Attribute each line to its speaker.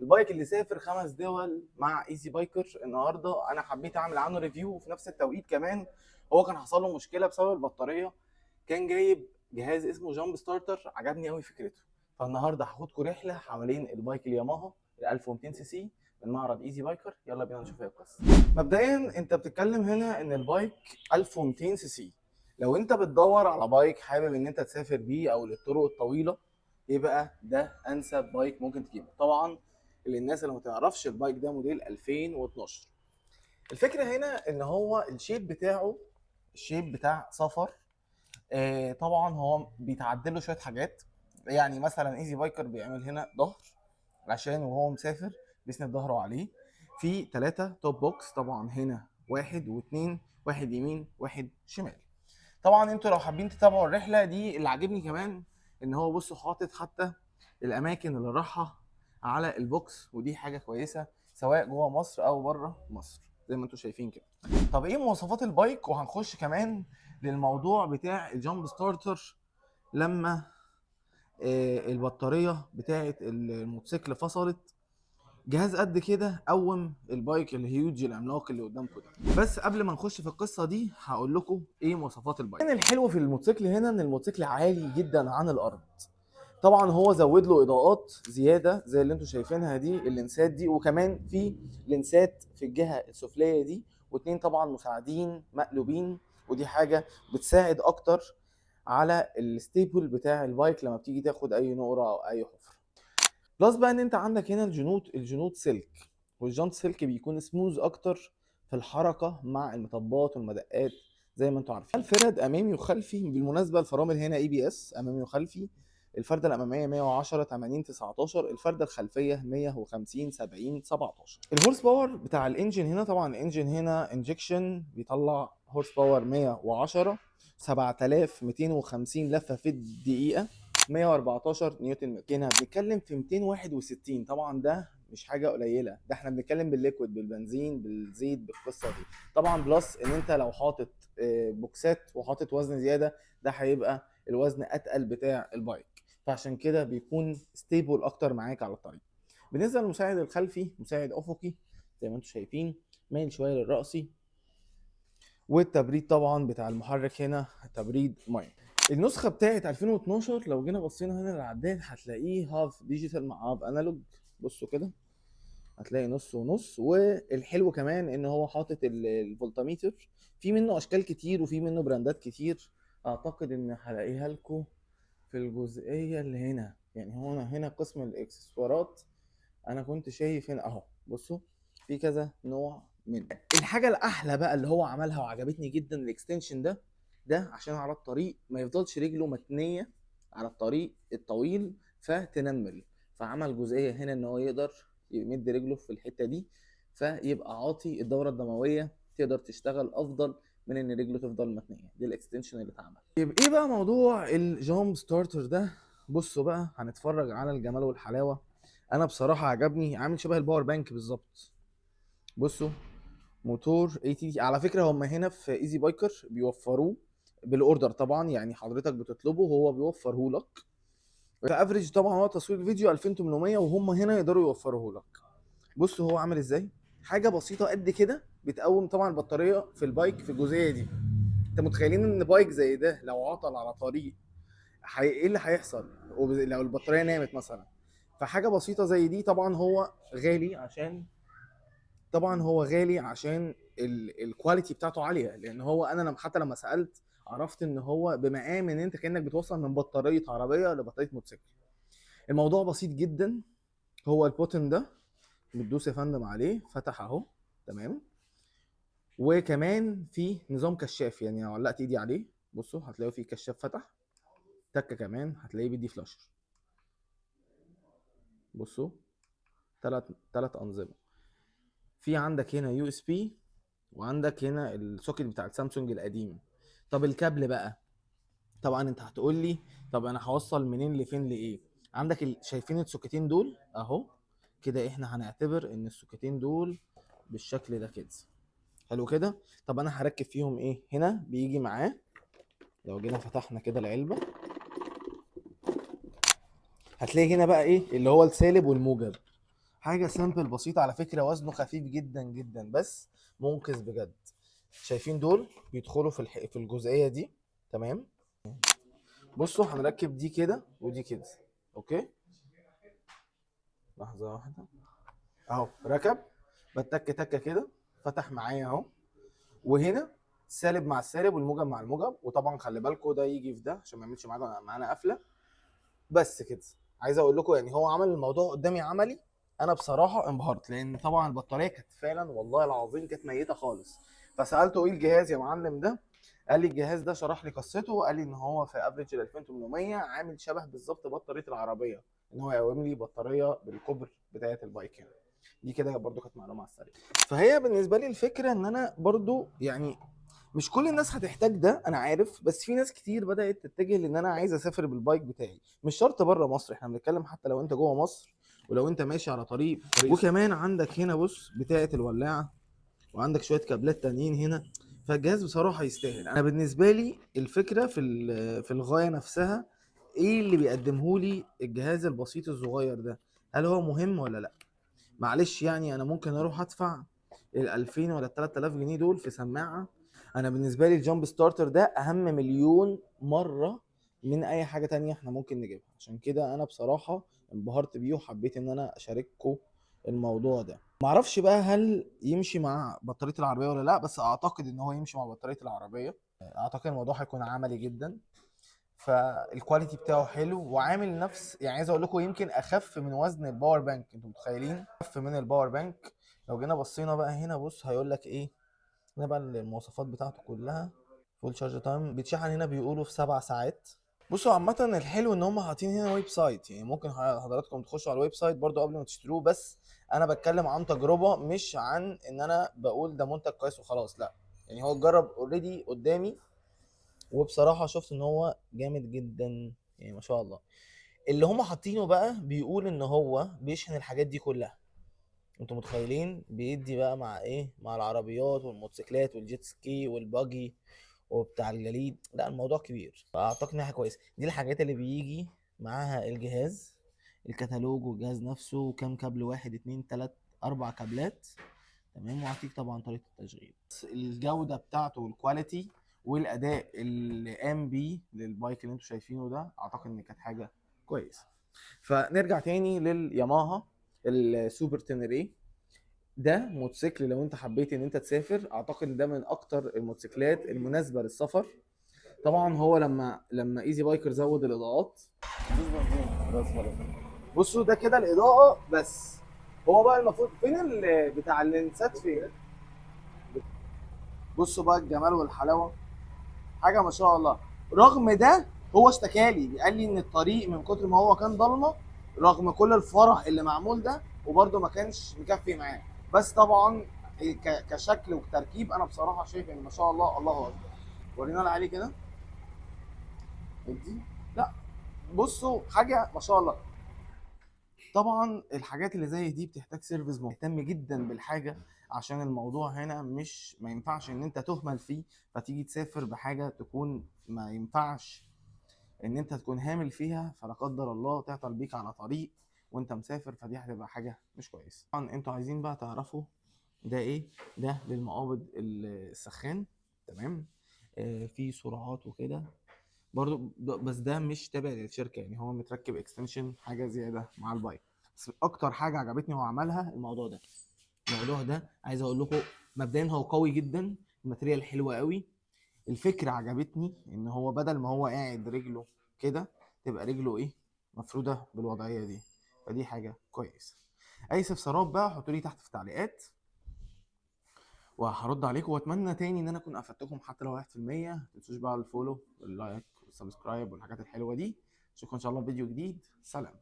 Speaker 1: البايك اللي سافر 5 دول مع ايزي بايكر. النهارده انا حبيت اعمل عنه ريفيو، وفي نفس التوقيت كمان هو كان حصل له مشكله بسبب البطاريه. كان جايب جهاز اسمه جامب ستارتر، عجبني قوي فكرته. فالنهارده هاخدكم رحله حوالين البايك الياماها ال 1200 سي سي من معرض ايزي بايكر. يلا بينا نشوف ايه القصه. مبدئيا انت بتتكلم هنا ان البايك 1200 سي سي. لو انت بتدور على بايك حابب ان انت تسافر بيه او للطرق الطويله، يبقى ده انسب بايك ممكن تجيبه. طبعا للناس اللي ما تعرفش، البايك ده موديل 2012. الفكره هنا ان هو الشيب بتاعه الشيب بتاع سفر. طبعا هو بيتعدل له شويه حاجات. يعني مثلا ايزي بايكر بيعمل هنا ظهر عشان وهو مسافر بيسند ظهره عليه. في 3 توب بوكس طبعا، هنا واحد واثنين، واحد يمين واحد شمال. طبعا انتوا لو حابين تتابعوا الرحله دي، اللي عاجبني كمان ان هو بصوا حاطط حتى الاماكن اللي راحها على البوكس، ودي حاجه كويسه سواء جوه مصر او بره مصر زي ما انتوا شايفين كده. طب ايه مواصفات البايك؟ وهنخش كمان للموضوع بتاع الجامب ستارتر. لما البطاريه بتاعه الموتوسيكل فصلت، جهاز قد كده قوم البايك الهيوج العملاق اللي قدامكم ده. بس قبل ما نخش في القصه دي هقول لكم ايه مواصفات البايك. كان الحلو في الموتوسيكل هنا ان الموتوسيكل عالي جدا عن الارض. طبعا هو زود له اضاءات زياده زي اللي انتم شايفينها دي، اللينسات دي، وكمان في لينسات في الجهه السفليه دي، واتنين طبعا مساعدين مقلوبين، ودي حاجه بتساعد اكتر على الستيبل بتاع البايك لما بتيجي تاخد اي نقره او اي حفره. بلس بقى ان انت عندك هنا الجنود سلك، والجنط سلك بيكون سموز اكتر في الحركه مع المطبات والمدقات زي ما انتم عارفين. الفرد امامي وخلفي، بالمناسبه الفرامل هنا اي بي اس امامي وخلفي. الفرده الاماميه 110 80 19، الفرده الخلفيه 150 70 17. الهورس باور بتاع الانجن هنا، طبعا الانجن هنا انجكشن بيطلع هورس باور 110 7250 لفه في الدقيقه، 114 نيوتن متر. هنا بنتكلم في 261. طبعا ده مش حاجه قليله، ده احنا بنتكلم بالليكويد، بالبنزين، بالزيت، بالقصه دي. طبعا بلس ان انت لو حاطط بوكسات وحاطط وزن زياده، ده هيبقى الوزن اتقل بتاع البايك، فعشان كده بيكون ستيبل اكتر معاك على الطريق. بالنسبه للمساعد الخلفي، مساعد افقي زي ما انتم شايفين، مايل شويه للرأسي. والتبريد طبعا بتاع المحرك هنا تبريد ميه. النسخه بتاعت 2012 لو جينا بصينا هنا للعداد هتلاقيه هاف ديجيتال مع هاف انالوج. بصوا كده هتلاقي نص ونص. والحلو كمان ان هو حاطط الفولتاميتر. في منه اشكال كتير وفي منه براندات كتير. اعتقد ان هلاقيها لكم في الجزئيه اللي هنا. يعني هو هنا قسم الاكسسوارات، انا كنت شايف هنا اهو. بصوا في كذا نوع منه. الحاجه الاحلى بقى اللي هو عملها وعجبتني جدا الاكستنشن ده عشان على الطريق ما يفضلش رجله متنيه على الطريق الطويل فتنمل. فعمل جزئيه هنا ان هو يقدر يمد رجله في الحته دي، فيبقى عاطي الدوره الدمويه تقدر تشتغل افضل من ان رجله تفضل متنيه. دي الاكستنشن اللي اتعمل. يبقى ايه بقى موضوع الجامب ستارتر ده؟ بصوا بقى هنتفرج على الجمال والحلاوه. انا بصراحه عجبني، عامل شبه الباور بانك بالظبط. بصوا موتور اي تي. على فكره هم هنا في ايزي بايكر بيوفروه بالاوردر طبعا، يعني حضرتك بتطلبه وهو بيوفره لك. الافريج طبعا هو تصوير الفيديو 2800، وهم هنا يقدروا يوفروه لك. بصوا هو عامل ازاي، حاجه بسيطه قد كده بتقوم طبعا البطاريه في البايك في الجزئيه دي. انت متخيلين ان بايك زي ده لو عطل على طريق ايه اللي هيحصل لو البطاريه نامت مثلا؟ فحاجه بسيطه زي دي. طبعا هو غالي عشان الكواليتي بتاعته عاليه، لان هو انا حتى لما سالت عرفت ان هو بمقام ان انت كانك بتوصل من بطاريه عربيه لبطاريه موتوسيكل. الموضوع بسيط جدا. هو البوتن ده بتدوس يا فندم عليه، فتح اهو تمام. وكمان في نظام كشاف، يعني لو علقت ايدي عليه بصوا هتلاقوا فيه كشاف فتح، تكه كمان هتلاقيه بيدي فلاشر. بصوا ثلاث انظمه. في عندك هنا يو اس بي، وعندك هنا السوكت بتاع السامسونج القديم. طب الكابل بقى، طبعا انت هتقول لي طب انا هوصل منين لفين لايه؟ عندك شايفين السوكتين دول اهو كده، احنا هنعتبر ان السوكتين دول بالشكل ده كده. حلو كده. طب انا هركب فيهم ايه؟ هنا بيجي معاه، لو جينا فتحنا كده العلبه هتلاقي هنا بقى ايه اللي هو السالب والموجب. حاجه سيمبل بسيطه على فكره، وزنه خفيف جدا جدا بس منقذ بجد. شايفين دول بيدخلوا في الجزئيه دي. تمام. بصوا هنركب دي كده ودي كده. اوكي، لحظه واحده اهو ركب، بتك تكه كده، فتح معايا اهو. وهنا سالب مع السالب والموجب مع الموجب، وطبعا خلي بالكم ده يجي في ده عشان ما يعملش معانا قفله. بس كده. عايز اقول لكم يعني هو عمل الموضوع قدامي عملي. انا بصراحه انبهرت، لان طبعا البطاريه كانت فعلا والله العظيم كانت ميته خالص. فسالته ايه الجهاز يا معلم ده؟ قال لي الجهاز ده، شرح لي قصته، وقال لي ان هو في افريج ال 2800 عامل شبه بالظبط بطاريه العربيه، ان هو يقوم لي بطاريه بالكبر بتاعه البايك هنا. دي كده برضو كانت معلومه على السريع. فهي بالنسبه لي الفكره ان انا برضو يعني مش كل الناس هتحتاج ده انا عارف، بس في ناس كتير بدات تتجه لان انا عايز اسافر بالبايك بتاعي. مش شرط بره مصر، احنا بنتكلم حتى لو انت جوه مصر، ولو انت ماشي على طريق. وكمان عندك هنا بص بتاعه الولاعه، وعندك شويه كابلات تانيين هنا. فالجهاز بصراحه يستاهل. انا بالنسبه لي الفكره في الغايه نفسها. ايه اللي بيقدمه لي الجهاز البسيط الصغير ده؟ هل هو مهم ولا لا؟ معلش يعني انا ممكن اروح ادفع ال 2000 ولا ال 3000 جنيه دول في سماعه. انا بالنسبه لي الجامب ستارتر ده اهم مليون مره من اي حاجه تانية احنا ممكن نجيبها. عشان كده انا بصراحه انبهرت بيه وحبيت ان انا اشارككم الموضوع ده. معرفش بقى هل يمشي مع بطاريه العربيه ولا لا، بس اعتقد ان هو يمشي مع بطاريه العربيه. اعتقد الموضوع هيكون عملي جدا. فالكواليتي بتاعه حلو، وعامل نفس يعني عايز اقول لكم يمكن اخف من وزن الباور بانك. انتوا متخيلين؟ اخف من الباور بانك. لو جينا بصينا بقى هنا بص هيقول لك ايه. هنا بقى المواصفات بتاعته كلها. فول شارج تايم بيتشحن هنا بيقولوا في 7 ساعات. بصوا عامة الحلو ان هم حاطين هنا ويب سايت، يعني ممكن حضراتكم تخشوا على الويب سايت برضو قبل ما تشتروه. بس انا بتكلم عن تجربة، مش عن ان انا بقول ده منتج كويس وخلاص، لا. يعني هو اتجرب اوريدي قدامي، وبصراحة شفت ان هو جامد جدا. يعني ما شاء الله. اللي هم حاطينه بقى بيقول ان هو بيشحن الحاجات دي كلها. انتوا متخيلين بيدي بقى مع ايه؟ مع العربيات والموتوسيكلات والجيت سكي والباجي وبتاع الجليد. لا الموضوع كبير، فاعتقد انها حاجه كويسه. دي الحاجات اللي بيجي معاها الجهاز: الكتالوج والجهاز نفسه، وكام كابل، 1 2 3 4 كابلات. تمام. وهعطيك طبعا طريقه التشغيل. الجوده بتاعته والكواليتي والاداء اللي قام بيه للبايك اللي انتوا شايفينه ده، اعتقد ان كانت حاجه كويسه. فنرجع تاني للياماها السوبر تنري. ده موتوسيكل لو انت حبيت ان انت تسافر، اعتقد ان ده من اكتر الموتوسيكلات المناسبه للسفر. طبعا هو لما ايزي بايكر زود الاضاءات. بصوا ده كده الاضاءه بس. هو بقى المفروض فين بتاع اللينسات فين؟ بصوا بقى الجمال والحلاوه. حاجه ما شاء الله. رغم ده هو اشتكالي، قال لي ان الطريق من كتر ما هو كان ضلمه، رغم كل الفرح اللي معمول ده، وبرده ما كانش مكفي معاه. بس طبعا كشكل وتركيب انا بصراحه شايف ان ما شاء الله الله اكبر. ورينا العالي كده. دي لا. بصوا حاجه ما شاء الله. طبعا الحاجات اللي زي دي بتحتاج سيرفيس مهتم جدا بالحاجه، عشان الموضوع هنا مش ما ينفعش ان انت تهمل فيه، فتيجي تسافر بحاجه تكون ما ينفعش ان انت تكون هامل فيها، فلا قدر الله تعطل بيك على طريق وانت مسافر، فدي هتبقى حاجه مش كويسه. طبعا انتوا عايزين بقى تعرفوا ده ايه. ده للمقابض السخان. تمام. في سرعات وكده برضو، بس ده مش تابع للشركه، يعني هو متركب اكستنشن حاجه زياده مع البايك. بس اكتر حاجه عجبتني هو عملها الموضوع ده. الموضوع ده عايز اقول لكم مبدئيا هو قوي جدا. الماتريال حلوه قوي. الفكره عجبتني ان هو بدل ما هو قاعد رجله كده، تبقى رجله ايه؟ مفروده بالوضعيه دي. فدي حاجه كويسه. اي استفسارات بقى حطوا لي تحت في التعليقات، وهرد عليكم. واتمنى تاني ان انا اكون افدتكم حتى لو 1%. ما تنسوش بقى الفولو واللايك والسبسكرايب والحاجات الحلوه دي. اشوفكم ان شاء الله في فيديو جديد. سلام.